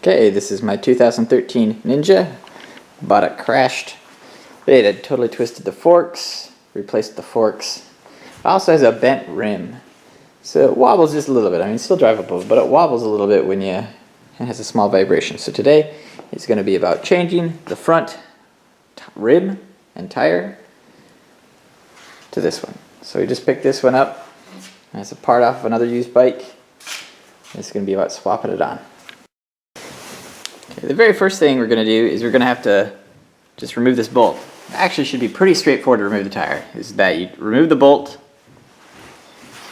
Okay, this is my 2013 Ninja. Bought it crashed. It had totally twisted the forks, replaced the forks. It also has a bent rim. So it wobbles just a little bit. I mean, it's still drivable, but it wobbles a little bit when it has a small vibration. So today it's going to be about changing the front rim and tire to this one. So we just picked this one up. It's a part off of another used bike. It's going to be about swapping it on. Okay, the very first thing we're going to do is we're going to have to just remove this bolt. It actually should be pretty straightforward to remove the tire. Is that you remove the bolt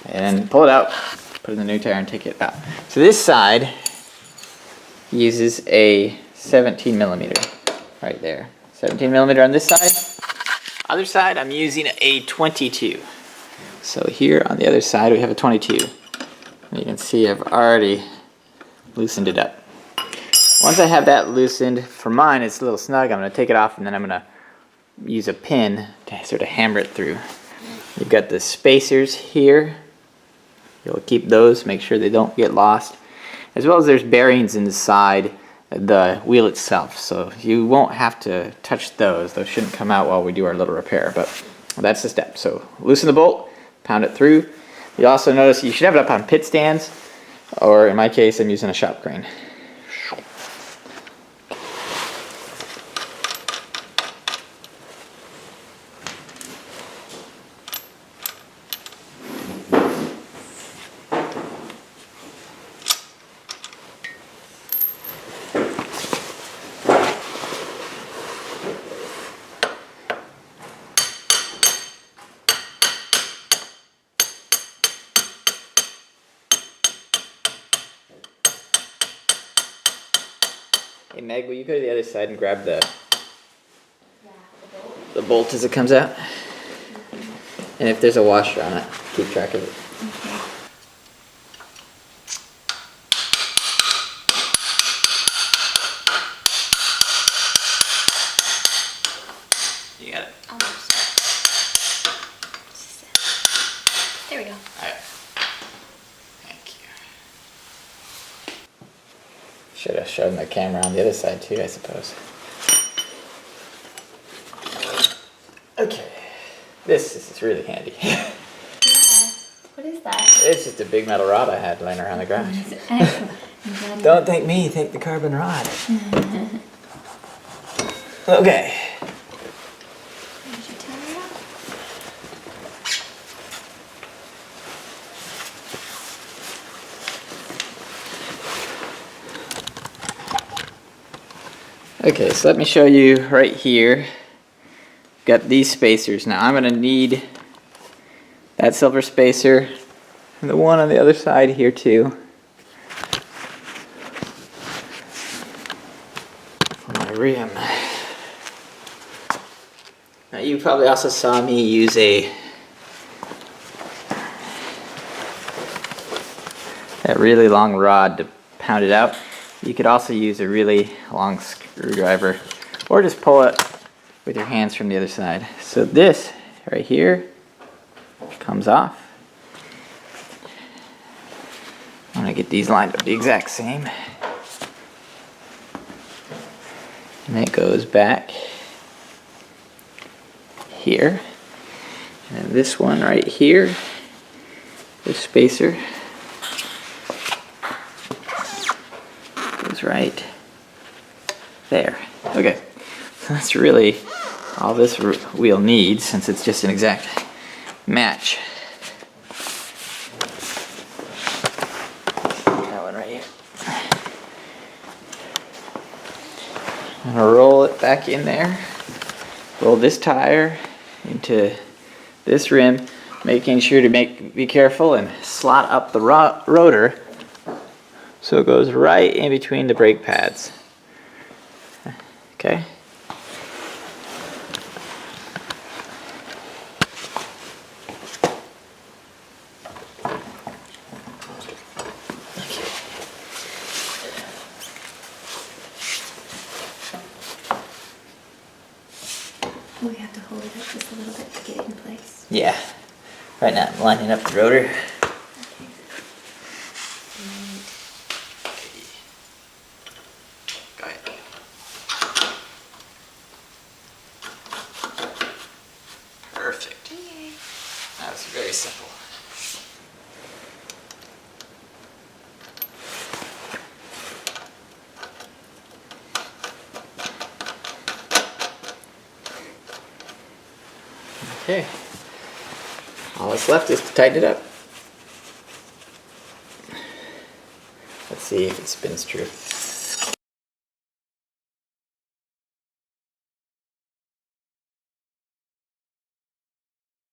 and pull it out, put it in the new tire and take it out. So this side uses a 17 millimeter right there. 17 millimeter on this side. Other side I'm using a 22. So here on the other side we have a 22. And you can see I've already loosened it up. Once I have that loosened, for mine it's a little snug, I'm going to take it off and then I'm going to use a pin to sort of hammer it through. You've got the spacers here. You'll keep those, make sure they don't get lost. As well as there's bearings inside the wheel itself, so you won't have to touch those. Those shouldn't come out while we do our little repair, but that's the step. So loosen the bolt, pound it through. You'll also notice you should have it up on pit stands, or in my case I'm using a shop crane. Hey Meg, will you go to the other side and grab the bolt as it comes out? And if there's a washer on it, keep track of it. Okay. You got it? Almost. There we go. Alright. Thank you. Should have shown the camera on the other side too, I suppose. Okay. This is really handy. Yeah. What is that? It's just a big metal rod I had laying around the garage. Excellent. Don't thank me, thank the carbon rod. Okay. There's your tire out. Okay, so let me show you right here. Got these spacers. Now I'm going to need that silver spacer and the one on the other side here too. For my rim. Now you probably also saw me use that really long rod to pound it out. You could also use a really long screwdriver or just pull it with your hands from the other side. So this right here comes off. I'm going to get these lined up the exact same. And it goes back here. And then this one right here, this spacer, goes right there. Okay, so that's really all this wheel needs, since it's just an exact match. That one right here. I'm gonna roll it back in there. Roll this tire into this rim, making sure to be careful and slot up the rotor so it goes right in between the brake pads. Okay. We have to hold it up just a little bit to get it in place. Yeah. Right now I'm lining up the rotor. Go ahead. Perfect. Yay. That was very simple. Okay. All that's left is to tighten it up. Let's see if it spins true.